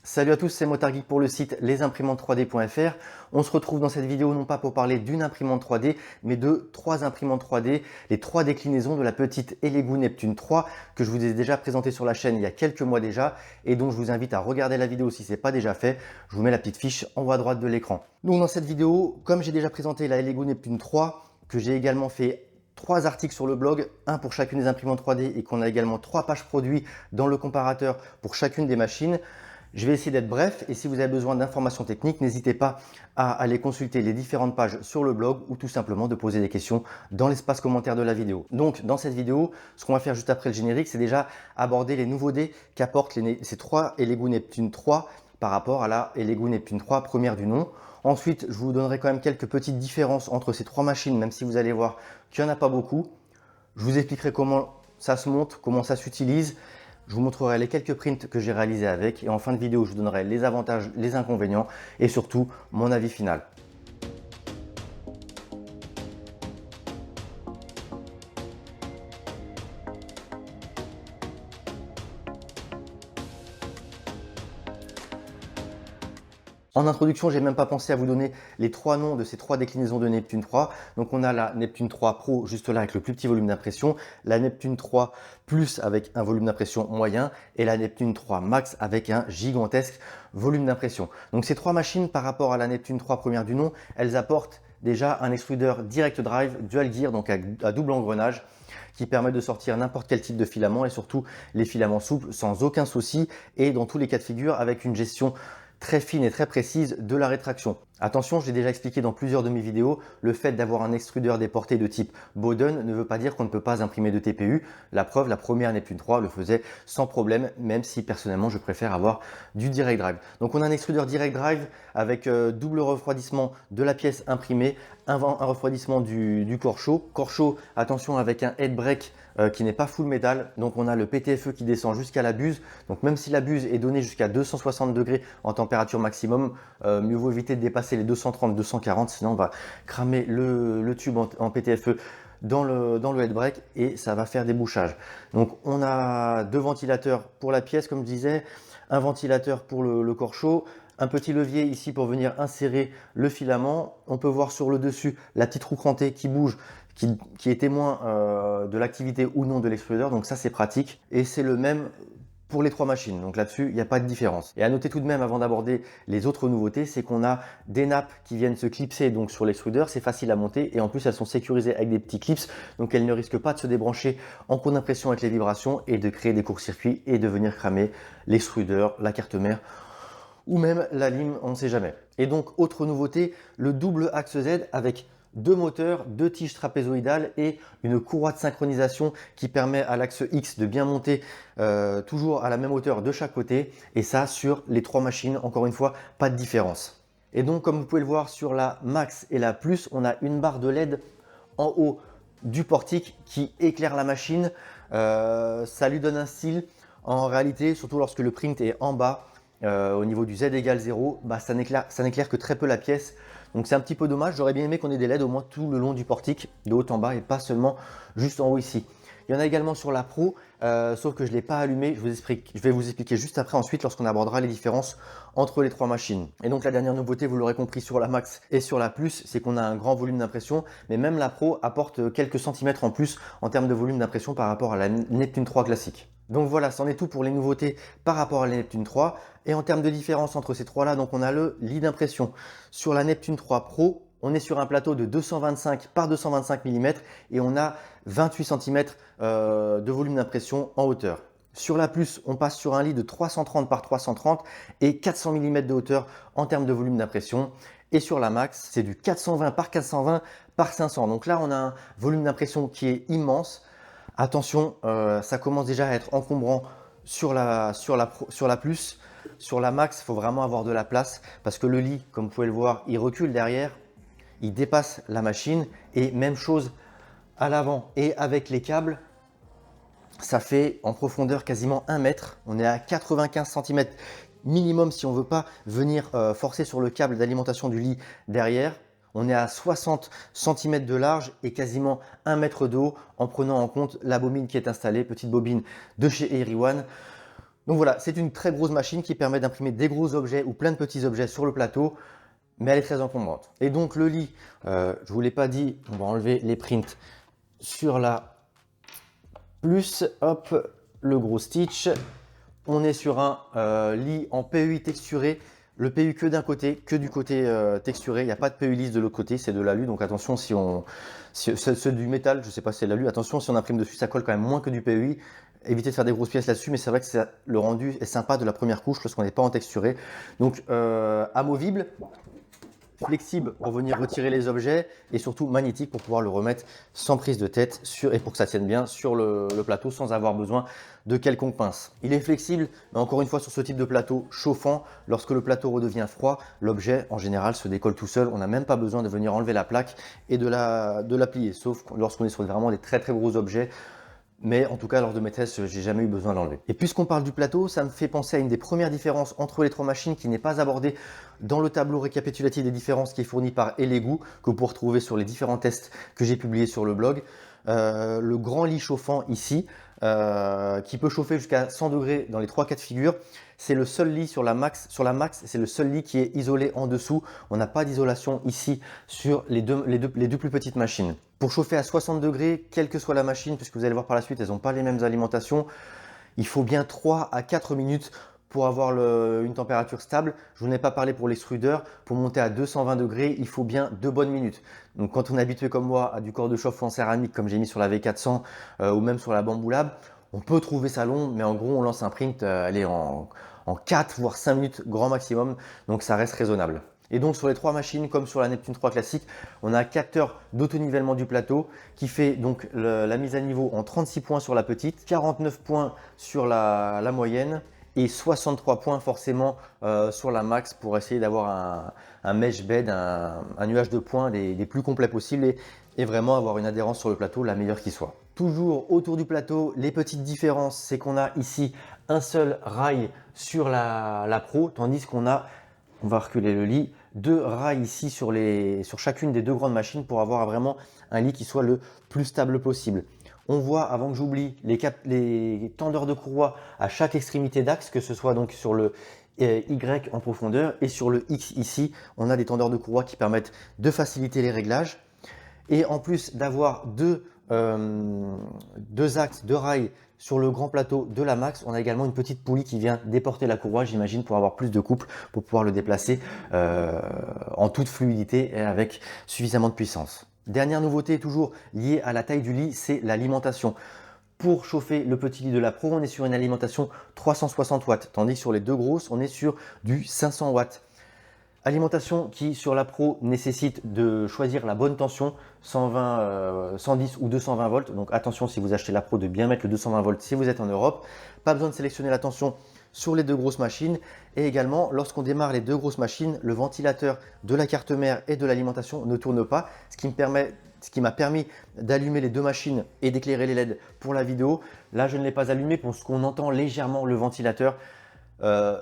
Salut à tous, c'est Motard Geek pour le site lesimprimantes3d.fr. On se retrouve dans cette vidéo non pas pour parler d'une imprimante 3D, mais de trois imprimantes 3D, les trois déclinaisons de la petite Elegoo Neptune 3 que je vous ai déjà présenté sur la chaîne il y a quelques mois déjà et dont je vous invite à regarder la vidéo si ce n'est pas déjà fait. Je vous mets la petite fiche en haut à droite de l'écran. Donc dans cette vidéo, comme j'ai déjà présenté la Elegoo Neptune 3, que j'ai également fait 3 articles sur le blog, un pour chacune des imprimantes 3D et qu'on a également 3 pages produits dans le comparateur pour chacune des machines. Je vais essayer d'être bref et si vous avez besoin d'informations techniques, n'hésitez pas à aller consulter les différentes pages sur le blog ou tout simplement de poser des questions dans l'espace commentaire de la vidéo. Donc dans cette vidéo, ce qu'on va faire juste après le générique, c'est déjà aborder les nouveautés qu'apportent ces trois Elegoo Neptune 3 par rapport à la Elegoo Neptune 3 première du nom. Ensuite, je vous donnerai quand même quelques petites différences entre ces trois machines, même si vous allez voir qu'il n'y en a pas beaucoup. Je vous expliquerai comment ça se monte, comment ça s'utilise. Je vous montrerai les quelques prints que j'ai réalisés avec et en fin de vidéo, je vous donnerai les avantages, les inconvénients et surtout mon avis final. En introduction, j'ai même pas pensé à vous donner les trois noms de ces trois déclinaisons de Neptune 3. Donc on a la Neptune 3 Pro juste là avec le plus petit volume d'impression, la Neptune 3 Plus avec un volume d'impression moyen et la Neptune 3 Max avec un gigantesque volume d'impression. Donc ces trois machines par rapport à la Neptune 3 première du nom, elles apportent déjà un extrudeur Direct Drive Dual Gear, donc à double engrenage, qui permet de sortir n'importe quel type de filament et surtout les filaments souples sans aucun souci et dans tous les cas de figure avec une gestion très fine et très précise de la rétraction. Attention, j'ai déjà expliqué dans plusieurs de mes vidéos, le fait d'avoir un extrudeur déporté de type Bowden ne veut pas dire qu'on ne peut pas imprimer de TPU. La preuve, la première Neptune 3 le faisait sans problème, même si personnellement je préfère avoir du Direct Drive. Donc on a un extrudeur Direct Drive avec double refroidissement de la pièce imprimée, un refroidissement du corps chaud. Corps chaud, attention avec un head break qui n'est pas full métal. Donc on a le PTFE qui descend jusqu'à la buse. Donc même si la buse est donnée jusqu'à 260 degrés en température maximum, mieux vaut éviter de dépasser les 230-240, sinon on va cramer le tube en PTFE dans le head break et ça va faire des bouchages. Donc on a deux ventilateurs pour la pièce comme je disais, un ventilateur pour le corps chaud, un petit levier ici pour venir insérer le filament. On peut voir sur le dessus la petite roue crantée qui bouge, qui est témoin de l'activité ou non de l'extrudeur. Donc ça c'est pratique et c'est le même pour les trois machines. Donc là-dessus, il n'y a pas de différence. Et à noter tout de même avant d'aborder les autres nouveautés, c'est qu'on a des nappes qui viennent se clipser donc sur l'extrudeur. C'est facile à monter et en plus elles sont sécurisées avec des petits clips. Donc elles ne risquent pas de se débrancher en cours d'impression avec les vibrations et de créer des courts-circuits et de venir cramer l'extrudeur, la carte mère ou même la lime, on ne sait jamais. Et donc, autre nouveauté, le double axe Z avec deux moteurs, deux tiges trapézoïdales et une courroie de synchronisation qui permet à l'axe X de bien monter toujours à la même hauteur de chaque côté. Et ça, sur les trois machines, encore une fois, pas de différence. Et donc, comme vous pouvez le voir sur la Max et la Plus, on a une barre de LED en haut du portique qui éclaire la machine. Ça lui donne un style. En réalité, surtout lorsque le print est en bas, au niveau du Z égale 0, bah, ça n'éclaire que très peu la pièce. Donc c'est un petit peu dommage, j'aurais bien aimé qu'on ait des LED au moins tout le long du portique, de haut en bas et pas seulement juste en haut ici. Il y en a également sur la Pro, sauf que je ne l'ai pas allumé, je vais vous expliquer juste après ensuite lorsqu'on abordera les différences entre les trois machines. Et donc la dernière nouveauté, vous l'aurez compris sur la Max et sur la Plus, c'est qu'on a un grand volume d'impression, mais même la Pro apporte quelques centimètres en plus en termes de volume d'impression par rapport à la Neptune 3 classique. Donc voilà, c'en est tout pour les nouveautés par rapport à la Neptune 3. Et en termes de différence entre ces trois-là, donc on a le lit d'impression. Sur la Neptune 3 Pro, on est sur un plateau de 225 par 225 mm et on a 28 cm de volume d'impression en hauteur. Sur la Plus, on passe sur un lit de 330 par 330 et 400 mm de hauteur en termes de volume d'impression. Et sur la Max, c'est du 420 par 420 par 500. Donc là, on a un volume d'impression qui est immense. Attention, ça commence déjà à être encombrant sur la Plus. Sur la Max, il faut vraiment avoir de la place parce que le lit, comme vous pouvez le voir, il recule derrière, il dépasse la machine et même chose à l'avant et avec les câbles, ça fait en profondeur quasiment 1 mètre. On est à 95 cm minimum si on ne veut pas venir forcer sur le câble d'alimentation du lit derrière. On est à 60 cm de large et quasiment 1 mètre de haut en prenant en compte la bobine qui est installée, petite bobine de chez Airy One. Donc voilà, c'est une très grosse machine qui permet d'imprimer des gros objets ou plein de petits objets sur le plateau, mais elle est très encombrante. Et donc le lit, je ne vous l'ai pas dit, on va enlever les prints sur la plus, hop, le gros stitch. On est sur un lit en PEI texturé. Le PU que d'un côté, que du côté texturé. Il n'y a pas de PU lisse de l'autre côté, c'est de l'alu. Donc attention, c'est du métal, je ne sais pas si c'est de l'alu. Attention, si on imprime dessus, ça colle quand même moins que du PEI. Évitez de faire des grosses pièces là-dessus, mais c'est vrai que le rendu est sympa de la première couche lorsqu'on n'est pas en texturé. Donc amovible, flexible pour venir retirer les objets et surtout magnétique pour pouvoir le remettre sans prise de tête et pour que ça tienne bien sur le plateau sans avoir besoin de quelconque pince. Il est flexible, mais encore une fois sur ce type de plateau chauffant, lorsque le plateau redevient froid, l'objet en général se décolle tout seul. On n'a même pas besoin de venir enlever la plaque et de la plier, sauf lorsqu'on est sur vraiment des très gros objets. Mais en tout cas, lors de mes tests, j'ai jamais eu besoin de l'enlever. Et puisqu'on parle du plateau, ça me fait penser à une des premières différences entre les trois machines qui n'est pas abordée dans le tableau récapitulatif des différences qui est fourni par Elegoo, que vous pouvez retrouver sur les différents tests que j'ai publiés sur le blog. Le grand lit chauffant ici, qui peut chauffer jusqu'à 100 degrés dans les trois cas de figure. C'est le seul lit sur la Max, c'est le seul lit qui est isolé en dessous. On n'a pas d'isolation ici sur les deux plus petites machines. Pour chauffer à 60 degrés, quelle que soit la machine, puisque vous allez voir par la suite, elles n'ont pas les mêmes alimentations, il faut bien 3 à 4 minutes pour avoir une température stable. Je vous en ai pas parlé pour l'extrudeur. Pour monter à 220 degrés, il faut bien 2 bonnes minutes. Donc quand on est habitué comme moi à du corps de chauffe en céramique, comme j'ai mis sur la V400 ou même sur la Bamboo Lab, on peut trouver ça long, mais en gros, on lance un print, elle est en 4 voire 5 minutes grand maximum. Donc ça reste raisonnable. Et donc sur les trois machines, comme sur la Neptune 3 classique, on a un capteur d'autonivellement du plateau qui fait donc la mise à niveau en 36 points sur la petite, 49 points sur la moyenne et 63 points forcément sur la max pour essayer d'avoir un mesh bed, un nuage de points des plus complets possibles et vraiment avoir une adhérence sur le plateau la meilleure qui soit. Toujours autour du plateau, les petites différences, c'est qu'on a ici un seul rail sur la Pro, tandis qu'on a, on va reculer le lit, 2 rails ici sur chacune des deux grandes machines pour avoir vraiment un lit qui soit le plus stable possible. On voit, avant que j'oublie, les tendeurs de courroie à chaque extrémité d'axe, que ce soit donc sur le Y en profondeur et sur le X ici, on a des tendeurs de courroie qui permettent de faciliter les réglages. Et en plus d'avoir deux axes, deux rails sur le grand plateau de la Max, on a également une petite poulie qui vient déporter la courroie, j'imagine, pour avoir plus de couple, pour pouvoir le déplacer en toute fluidité et avec suffisamment de puissance. Dernière nouveauté, toujours liée à la taille du lit, c'est l'alimentation. Pour chauffer le petit lit de la Pro, on est sur une alimentation 360 watts, tandis que sur les deux grosses, on est sur du 500 watts. Alimentation qui, sur la Pro, nécessite de choisir la bonne tension, 120, 110 ou 220 volts. Donc attention, si vous achetez la Pro, de bien mettre le 220 volts si vous êtes en Europe. Pas besoin de sélectionner la tension sur les deux grosses machines. Et également, lorsqu'on démarre les deux grosses machines, le ventilateur de la carte mère et de l'alimentation ne tourne pas, ce qui m'a permis d'allumer les deux machines et d'éclairer les LED pour la vidéo. Là, je ne l'ai pas allumé parce qu'on entend légèrement le ventilateur.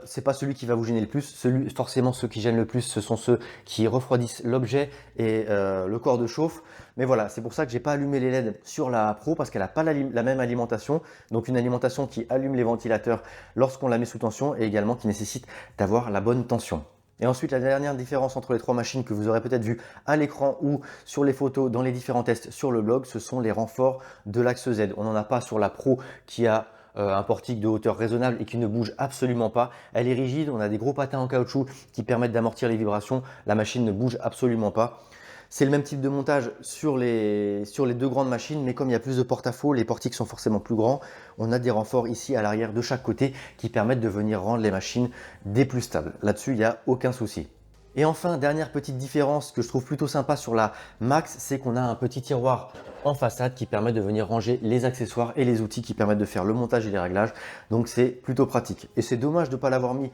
C'est pas celui qui va vous gêner le plus. Forcément, ceux qui gênent le plus, ce sont ceux qui refroidissent l'objet et le corps de chauffe. Mais voilà, c'est pour ça que j'ai pas allumé les LED sur la Pro parce qu'elle n'a pas la même alimentation. Donc une alimentation qui allume les ventilateurs lorsqu'on la met sous tension et également qui nécessite d'avoir la bonne tension. Et ensuite, la dernière différence entre les trois machines que vous aurez peut-être vu à l'écran ou sur les photos dans les différents tests sur le blog, ce sont les renforts de l'axe Z. On n'en a pas sur la Pro qui a un portique de hauteur raisonnable et qui ne bouge absolument pas. Elle est rigide, on a des gros patins en caoutchouc qui permettent d'amortir les vibrations. La machine ne bouge absolument pas. C'est le même type de montage sur les deux grandes machines, mais comme il y a plus de porte-à-faux, les portiques sont forcément plus grands. On a des renforts ici à l'arrière de chaque côté qui permettent de venir rendre les machines des plus stables. Là-dessus, il n'y a aucun souci. Et enfin, dernière petite différence que je trouve plutôt sympa sur la Max, c'est qu'on a un petit tiroir en façade qui permet de venir ranger les accessoires et les outils qui permettent de faire le montage et les réglages. Donc c'est plutôt pratique. Et c'est dommage de ne pas l'avoir mis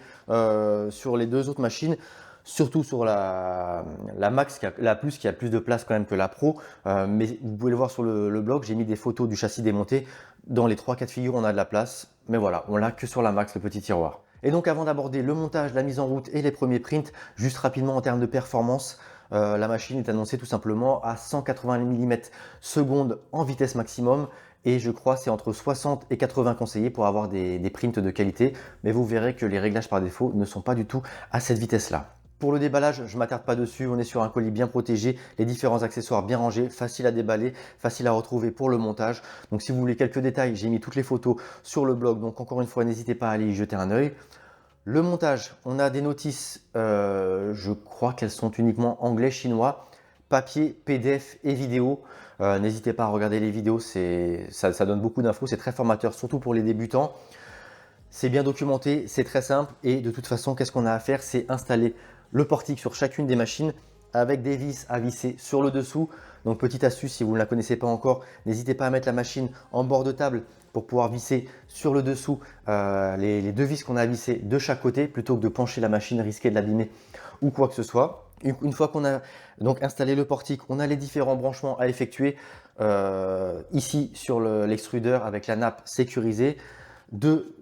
sur les deux autres machines, surtout sur la Max, la Plus qui a plus de place quand même que la Pro. Mais vous pouvez le voir sur le blog, j'ai mis des photos du châssis démonté. Dans les trois cas de figure, on a de la place. Mais voilà, on l'a que sur la Max, le petit tiroir. Et donc avant d'aborder le montage, la mise en route et les premiers prints, juste rapidement en termes de performance, la machine est annoncée tout simplement à 180 mm secondes en vitesse maximum Et je crois c'est entre 60 et 80 conseillés pour avoir des prints de qualité. Mais vous verrez que les réglages par défaut ne sont pas du tout à cette vitesse-là. Pour le déballage, je ne m'attarde pas dessus, on est sur un colis bien protégé, les différents accessoires bien rangés, facile à déballer, facile à retrouver pour le montage. Donc si vous voulez quelques détails, j'ai mis toutes les photos sur le blog, donc encore une fois, n'hésitez pas à aller y jeter un œil. Le montage, on a des notices, je crois qu'elles sont uniquement anglais, chinois, papier, PDF et vidéo. N'hésitez pas à regarder les vidéos, ça donne beaucoup d'infos, c'est très formateur, surtout pour les débutants. C'est bien documenté, c'est très simple et de toute façon, qu'est-ce qu'on a à faire? C'est installer le portique sur chacune des machines avec des vis à visser sur le dessous. Donc petite astuce, si vous ne la connaissez pas encore, n'hésitez pas à mettre la machine en bord de table pour pouvoir visser sur le dessous les deux vis qu'on a à visser de chaque côté plutôt que de pencher la machine, risquer de l'abîmer ou quoi que ce soit. Une fois qu'on a donc installé le portique, on a les différents branchements à effectuer ici sur l'extrudeur avec la nappe sécurisée. Deux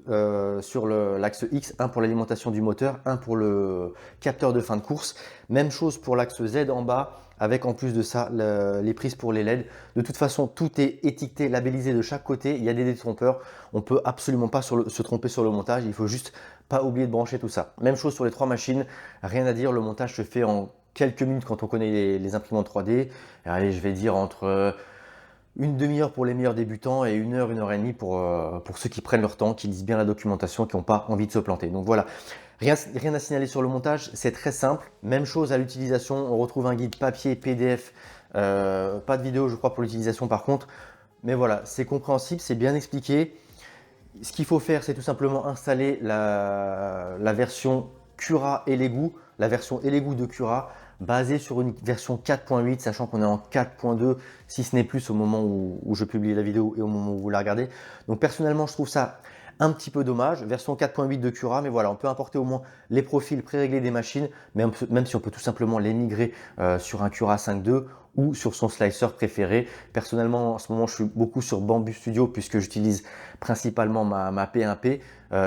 sur l'axe X, un pour l'alimentation du moteur, un pour le capteur de fin de course. Même chose pour l'axe Z en bas, avec en plus de ça les prises pour les LED. De toute façon, tout est étiqueté, labellisé de chaque côté. Il y a des détrompeurs. On ne peut absolument pas se tromper sur le montage. Il faut juste pas oublier de brancher tout ça. Même chose sur les trois machines. Rien à dire, le montage se fait en quelques minutes quand on connaît les imprimantes 3D. Allez, je vais dire entre une demi-heure pour les meilleurs débutants et une heure et demie pour ceux qui prennent leur temps, qui lisent bien la documentation, qui n'ont pas envie de se planter. Donc voilà, rien à signaler sur le montage, c'est très simple. Même chose à l'utilisation, on retrouve un guide papier, PDF, pas de vidéo je crois pour l'utilisation par contre. Mais voilà, c'est compréhensible, c'est bien expliqué. Ce qu'il faut faire, c'est tout simplement installer la version Cura et l'égout, la version et l'égout de Cura, basée sur une version 4.8, sachant qu'on est en 4.2, si ce n'est plus au moment où je publie la vidéo et au moment où vous la regardez. Donc personnellement, je trouve ça un petit peu dommage, version 4.8 de Cura, mais voilà, on peut importer au moins les profils pré-réglés des machines, même si on peut tout simplement les migrer sur un Cura 5.2 ou sur son slicer préféré. Personnellement, en ce moment, je suis beaucoup sur Bamboo Studio puisque j'utilise principalement ma P1P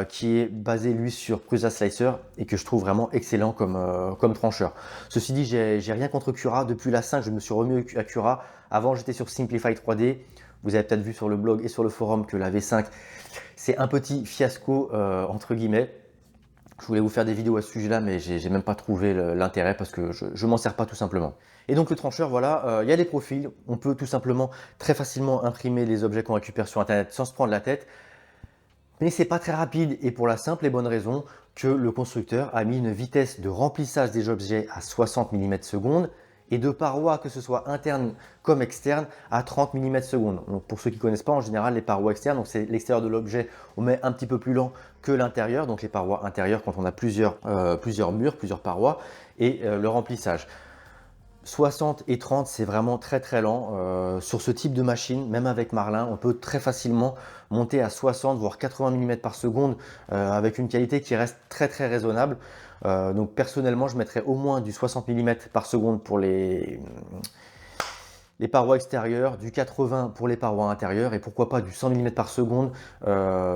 qui est basée lui sur Prusa Slicer et que je trouve vraiment excellent comme trancheur. Ceci dit, j'ai rien contre Cura. Depuis la 5, je me suis remis à Cura. Avant, j'étais sur Simplify 3D. Vous avez peut-être vu sur le blog et sur le forum que la V5, c'est un petit fiasco entre guillemets. Je voulais vous faire des vidéos à ce sujet-là, mais j'ai même pas trouvé l'intérêt parce que je m'en sers pas tout simplement. Et donc le trancheur, voilà, il y a des profils. On peut tout simplement très facilement imprimer les objets qu'on récupère sur Internet sans se prendre la tête. Mais c'est pas très rapide et pour la simple et bonne raison que le constructeur a mis une vitesse de remplissage des objets à 60 mm/s et de parois, que ce soit interne comme externe, à 30 mm/s. Donc pour ceux qui ne connaissent pas, en général, les parois externes, c'est l'extérieur de l'objet, on met un petit peu plus lent que l'intérieur, donc les parois intérieures quand on a plusieurs murs, plusieurs parois, et le remplissage. 60 et 30, c'est vraiment très très lent. Sur ce type de machine, même avec Marlin, on peut très facilement monter à 60 voire 80 mm/s avec une qualité qui reste très très raisonnable. Donc personnellement, je mettrais au moins du 60 mm/s pour les parois extérieures, du 80 pour les parois intérieures et pourquoi pas du 100 mm/s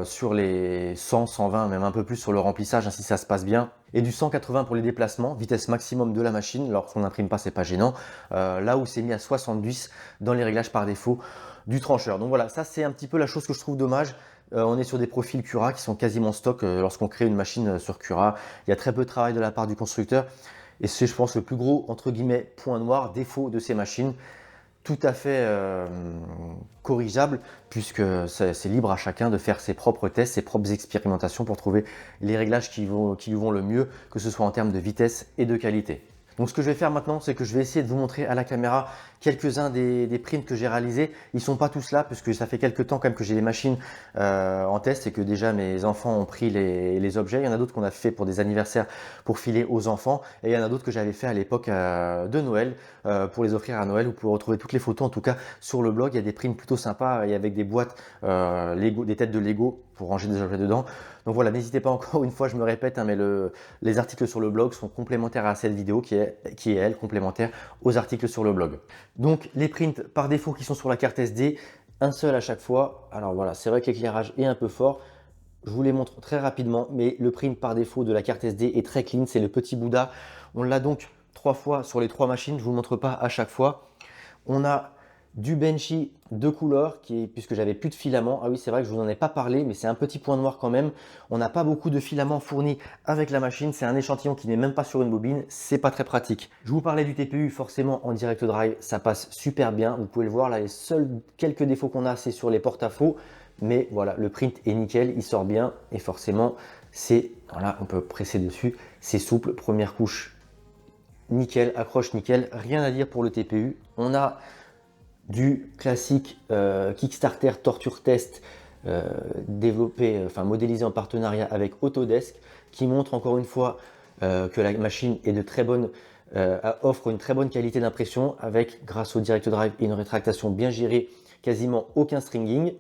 sur les 100, 120, même un peu plus sur le remplissage, hein, si ça se passe bien. Et du 180 pour les déplacements, vitesse maximum de la machine, lorsqu'on n'imprime pas, c'est pas gênant. Là où c'est mis à 70 dans les réglages par défaut du trancheur. Donc voilà, ça c'est un petit peu la chose que je trouve dommage. On est sur des profils Cura qui sont quasiment stock lorsqu'on crée une machine sur Cura. Il y a très peu de travail de la part du constructeur. Et c'est, je pense, le plus gros, entre guillemets, point noir, défaut de ces machines. Tout à fait corrigeable puisque c'est libre à chacun de faire ses propres tests, ses propres expérimentations pour trouver les réglages qui lui vont le mieux, que ce soit en termes de vitesse et de qualité. Donc ce que je vais faire maintenant, c'est que je vais essayer de vous montrer à la caméra quelques-uns des prints que j'ai réalisés. Ils ne sont pas tous là puisque ça fait quelques temps quand même que j'ai les machines en test et que déjà mes enfants ont pris les objets. Il y en a d'autres qu'on a fait pour des anniversaires pour filer aux enfants et il y en a d'autres que j'avais fait à l'époque de Noël pour les offrir à Noël. Vous pouvez retrouver toutes les photos en tout cas sur le blog. Il y a des prints plutôt sympas et avec des boîtes Lego, des têtes de Lego pour ranger des objets dedans. Donc voilà, n'hésitez pas, encore une fois, je me répète, hein, mais les articles sur le blog sont complémentaires à cette vidéo qui est elle complémentaire aux articles sur le blog. Donc les prints par défaut qui sont sur la carte SD, un seul à chaque fois. Alors voilà, c'est vrai que l'éclairage est un peu fort. Je vous les montre très rapidement, mais le print par défaut de la carte SD est très clean, c'est le petit Bouddha. On l'a donc 3 fois sur les 3 machines, je ne vous le montre pas à chaque fois. On a du Benchy de couleur, puisque j'avais plus de filaments. Ah oui, c'est vrai que je vous en ai pas parlé, mais c'est un petit point noir quand même. On n'a pas beaucoup de filaments fournis avec la machine. C'est un échantillon qui n'est même pas sur une bobine. C'est pas très pratique. Je vous parlais du TPU, forcément en direct drive, ça passe super bien. Vous pouvez le voir là, les seuls quelques défauts qu'on a, c'est sur les porte-à-faux. Mais voilà, le print est nickel, il sort bien et forcément, voilà, on peut presser dessus. C'est souple, première couche nickel, accroche nickel, rien à dire pour le TPU. On a du classique Kickstarter Torture Test modélisé en partenariat avec Autodesk, qui montre encore une fois que la machine est offre une très bonne qualité d'impression avec, grâce au Direct Drive et une rétractation bien gérée, quasiment aucun stringing.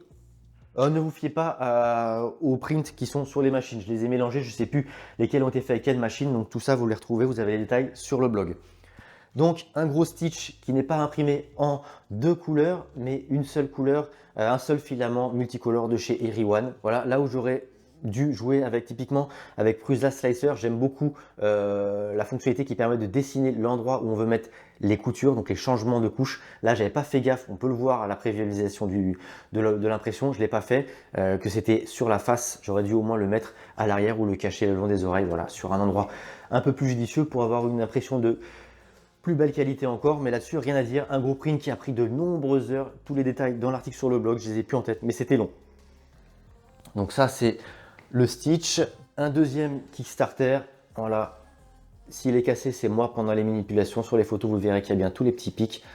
Ne vous fiez pas aux prints qui sont sur les machines. Je les ai mélangés, je ne sais plus lesquels ont été faits avec quelle machine. Donc tout ça, vous les retrouvez, vous avez les détails sur le blog. Donc un gros stitch qui n'est pas imprimé en deux couleurs, mais une seule couleur, un seul filament multicolore de chez Eriwan. Voilà, là où j'aurais dû jouer typiquement avec Prusa Slicer. J'aime beaucoup la fonctionnalité qui permet de dessiner l'endroit où on veut mettre les coutures, donc les changements de couches. Là, j'avais pas fait gaffe, on peut le voir à la prévisualisation de l'impression, je l'ai pas fait, que c'était sur la face. J'aurais dû au moins le mettre à l'arrière ou le cacher le long des oreilles, voilà, sur un endroit un peu plus judicieux pour avoir une impression de plus belle qualité encore, mais là-dessus, rien à dire. Un gros print qui a pris de nombreuses heures. Tous les détails dans l'article sur le blog, je les ai plus en tête, mais c'était long. Donc ça, c'est le stitch. Un deuxième Kickstarter. Voilà. S'il est cassé, c'est moi pendant les manipulations. Sur les photos, vous verrez qu'il y a bien tous les petits pics.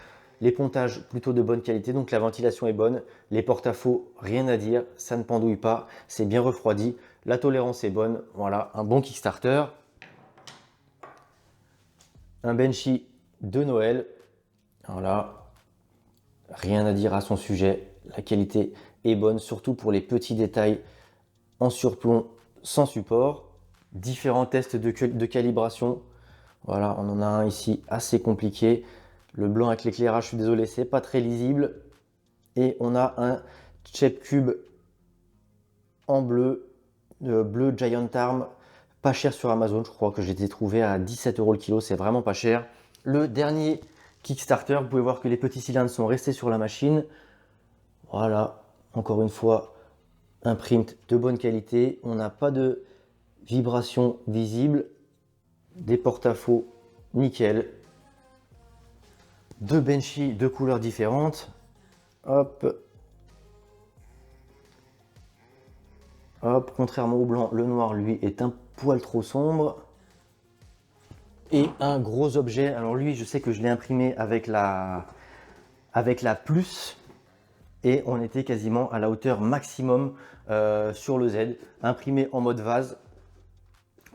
Les pontages plutôt de bonne qualité, donc la ventilation est bonne. Les porte-à-faux, rien à dire. Ça ne pendouille pas. C'est bien refroidi. La tolérance est bonne. Voilà, un bon Kickstarter. Un Benchy de Noël. Voilà, rien à dire à son sujet. La qualité est bonne, surtout pour les petits détails en surplomb sans support. Différents tests de calibration. Voilà, on en a un ici assez compliqué. Le blanc avec l'éclairage, je suis désolé, c'est pas très lisible. Et on a un Shape Cube en bleu, bleu Giant Arm, pas cher sur Amazon. Je crois que j'ai été trouvé à 17 € le kilo, c'est vraiment pas cher. Le dernier Kickstarter, vous pouvez voir que les petits cylindres sont restés sur la machine. Voilà, encore une fois, un print de bonne qualité. On n'a pas de vibration visible. Des porte-à-faux nickel. Deux Benchy de couleurs différentes. Hop. Hop, contrairement au blanc, le noir, lui, est un poil trop sombre. Et un gros objet, alors lui, je sais que je l'ai imprimé avec la plus, et on était quasiment à la hauteur maximum sur le Z, imprimé en mode vase.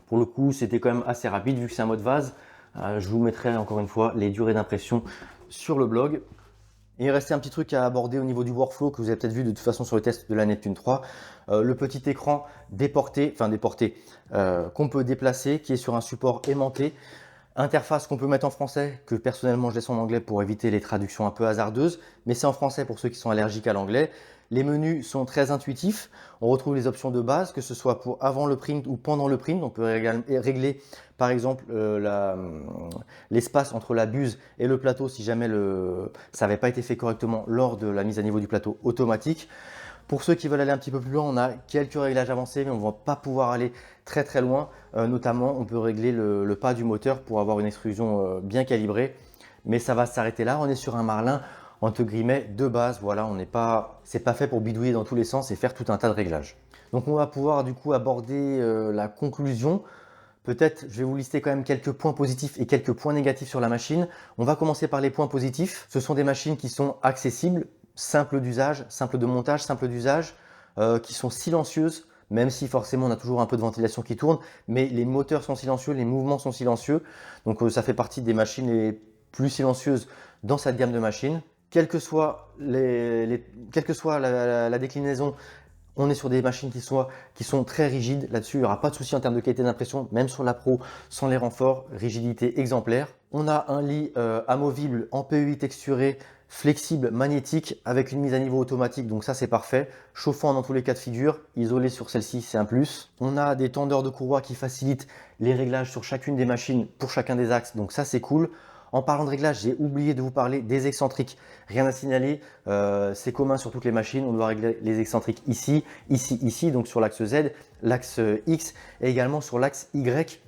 Pour le coup, c'était quand même assez rapide vu que c'est un mode vase. Je vous mettrai encore une fois les durées d'impression sur le blog. Et il restait un petit truc à aborder au niveau du workflow que vous avez peut-être vu de toute façon sur le test de la Neptune 3. Le petit écran déporté, qu'on peut déplacer, qui est sur un support aimanté. Interface qu'on peut mettre en français, que personnellement je laisse en anglais pour éviter les traductions un peu hasardeuses, mais c'est en français pour ceux qui sont allergiques à l'anglais. Les menus sont très intuitifs. On retrouve les options de base, que ce soit pour avant le print ou pendant le print. On peut régler par exemple l'espace entre la buse et le plateau si jamais ça n'avait pas été fait correctement lors de la mise à niveau du plateau automatique. Pour ceux qui veulent aller un petit peu plus loin, on a quelques réglages avancés, mais on ne va pas pouvoir aller très loin. Notamment, on peut régler le pas du moteur pour avoir une extrusion bien calibrée. Mais ça va s'arrêter là. On est sur un Marlin entre guillemets de base. Voilà, c'est pas fait pour bidouiller dans tous les sens et faire tout un tas de réglages. Donc on va pouvoir du coup aborder la conclusion. Peut-être, je vais vous lister quand même quelques points positifs et quelques points négatifs sur la machine. On va commencer par les points positifs. Ce sont des machines qui sont accessibles, simples d'usage, simples de montage, simples d'usage, qui sont silencieuses, même si forcément on a toujours un peu de ventilation qui tourne, mais les moteurs sont silencieux, les mouvements sont silencieux. Donc ça fait partie des machines les plus silencieuses dans cette gamme de machines. Quelle que soit la déclinaison, on est sur des machines qui sont très rigides. Là-dessus, il n'y aura pas de souci en termes de qualité d'impression, même sur la Pro, sans les renforts, rigidité exemplaire. On a un lit amovible en PEI texturé, flexible, magnétique, avec une mise à niveau automatique, donc ça c'est parfait. Chauffant dans tous les cas de figure, isolé sur celle-ci, c'est un plus. On a des tendeurs de courroie qui facilitent les réglages sur chacune des machines pour chacun des axes, donc ça c'est cool. En parlant de réglage, j'ai oublié de vous parler des excentriques. Rien à signaler, c'est commun sur toutes les machines. On doit régler les excentriques ici, ici, ici, donc sur l'axe Z, l'axe X et également sur l'axe Y.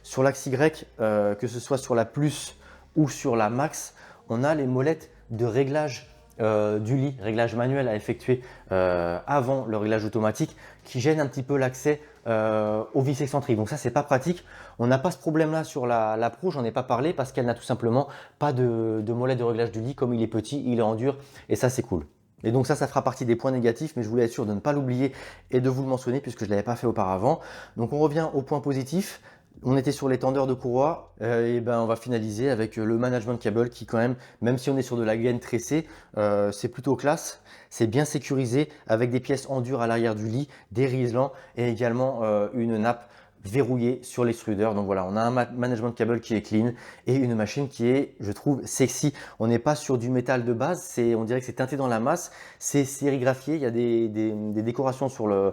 Sur l'axe Y, que ce soit sur la plus ou sur la max, on a les molettes de réglage du lit, réglage manuel à effectuer avant le réglage automatique qui gêne un petit peu l'accès aux vis excentriques. Donc ça, c'est pas pratique. On n'a pas ce problème-là sur la Pro, j'en ai pas parlé parce qu'elle n'a tout simplement pas de molette de réglage du lit. Comme il est petit, il est en dur et ça, c'est cool. Et donc ça fera partie des points négatifs, mais je voulais être sûr de ne pas l'oublier et de vous le mentionner puisque je ne l'avais pas fait auparavant. Donc on revient au point positif. On était sur les tendeurs de courroie, et ben on va finaliser avec le management cable qui quand même si on est sur de la gaine tressée, c'est plutôt classe, c'est bien sécurisé avec des pièces en dur à l'arrière du lit, des riselants et également une nappe verrouillée sur l'extrudeur. Donc voilà, on a un management cable qui est clean et une machine qui est, je trouve, sexy. On n'est pas sur du métal de base, on dirait que c'est teinté dans la masse, c'est sérigraphié, il y a des décorations sur le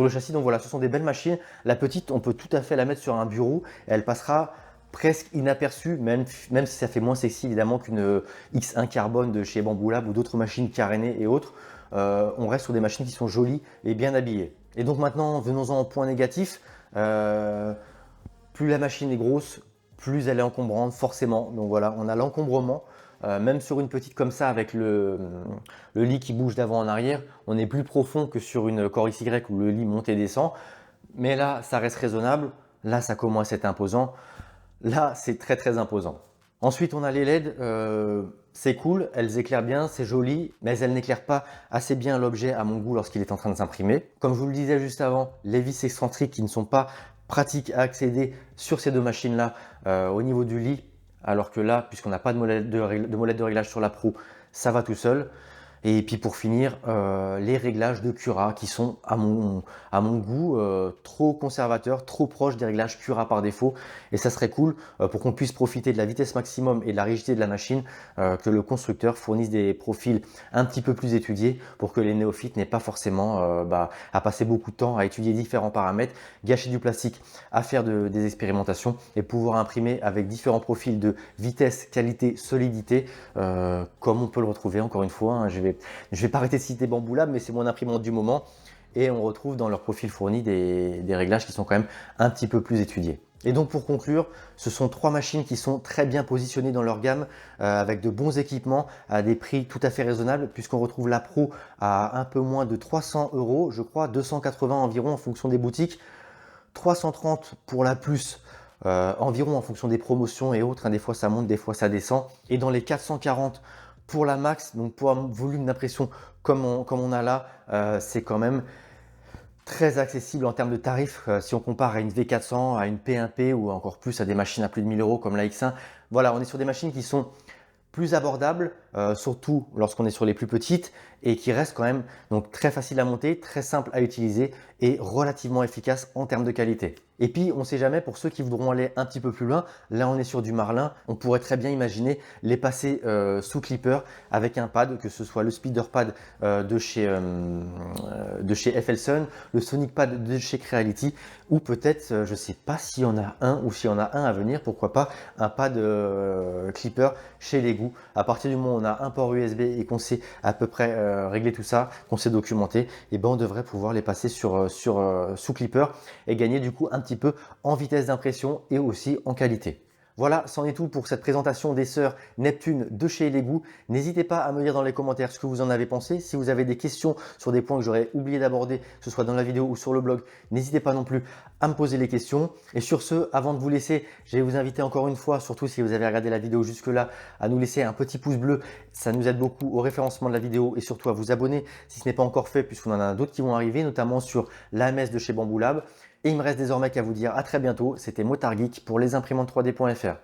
châssis. Donc voilà, ce sont des belles machines. La petite, on peut tout à fait la mettre sur un bureau et elle passera presque inaperçue, même si ça fait moins sexy évidemment qu'une X1 carbone de chez Bamboo Lab ou d'autres machines carénées et autres. On reste sur des machines qui sont jolies et bien habillées. Et donc maintenant, venons-en au point négatif. Plus la machine est grosse, plus elle est encombrante forcément. Donc voilà, on a l'encombrement. Même sur une petite comme ça avec le lit qui bouge d'avant en arrière, on est plus profond que sur une Core XY où le lit monte et descend. Mais là, ça reste raisonnable. Là, ça commence à être imposant. Là, c'est très très imposant. Ensuite, on a les LED. C'est cool, elles éclairent bien, c'est joli, mais elles n'éclairent pas assez bien l'objet à mon goût lorsqu'il est en train de s'imprimer. Comme je vous le disais juste avant, les vis excentriques qui ne sont pas pratiques à accéder sur ces deux machines-là au niveau du lit, alors que là, puisqu'on n'a pas de molette de réglage sur la Pro, ça va tout seul. Et puis pour finir, les réglages de Cura qui sont à mon goût trop conservateurs, trop proches des réglages Cura par défaut. Et ça serait cool pour qu'on puisse profiter de la vitesse maximum et de la rigidité de la machine, que le constructeur fournisse des profils un petit peu plus étudiés pour que les néophytes n'aient pas forcément à passer beaucoup de temps à étudier différents paramètres, gâcher du plastique, à faire des expérimentations et pouvoir imprimer avec différents profils de vitesse, qualité, solidité, comme on peut le retrouver encore une fois. Hein, je vais pas arrêter de citer Bamboo Lab, mais c'est mon imprimante du moment. Et on retrouve dans leur profil fourni des réglages qui sont quand même un petit peu plus étudiés. Et donc pour conclure, ce sont trois machines qui sont très bien positionnées dans leur gamme, avec de bons équipements à des prix tout à fait raisonnables, puisqu'on retrouve la Pro à un peu moins de 300 €, je crois, 280 environ en fonction des boutiques, 330 pour la Plus, environ en fonction des promotions et autres, hein, des fois ça monte, des fois ça descend, et dans les 440 pour la Max, donc pour un volume d'impression comme on a là, c'est quand même très accessible en termes de tarifs. Si on compare à une V400, à une P1P ou encore plus à des machines à plus de 1000 € comme la X1, voilà, on est sur des machines qui sont plus abordables, surtout lorsqu'on est sur les plus petites et qui restent quand même donc très faciles à monter, très simples à utiliser et relativement efficaces en termes de qualité. Et puis, on ne sait jamais, pour ceux qui voudront aller un petit peu plus loin, là on est sur du Marlin, on pourrait très bien imaginer les passer sous clipper avec un pad, que ce soit le Speeder Pad de chez FLSun, le Sonic Pad de chez Creality, ou peut-être, je ne sais pas s'il y en a un ou s'il y en a un à venir, pourquoi pas un pad clipper chez Lego. À partir du moment où on a un port USB et qu'on sait à peu près régler tout ça, qu'on sait documenter, et ben on devrait pouvoir les passer sous clipper et gagner du coup un petit peu en vitesse d'impression et aussi en qualité. Voilà, c'en est tout pour cette présentation des sœurs Neptune de chez Lego. N'hésitez pas à me dire dans les commentaires ce que vous en avez pensé. Si vous avez des questions sur des points que j'aurais oublié d'aborder, que ce soit dans la vidéo ou sur le blog, n'hésitez pas non plus à me poser les questions. Et sur ce, avant de vous laisser, je vais vous inviter encore une fois, surtout si vous avez regardé la vidéo jusque-là, à nous laisser un petit pouce bleu. Ça nous aide beaucoup au référencement de la vidéo et surtout à vous abonner si ce n'est pas encore fait, puisqu'on en a d'autres qui vont arriver, notamment sur l'AMS de chez Bamboo Lab. Et il me reste désormais qu'à vous dire à très bientôt. C'était Motard Geek pour lesimprimantes3D.fr.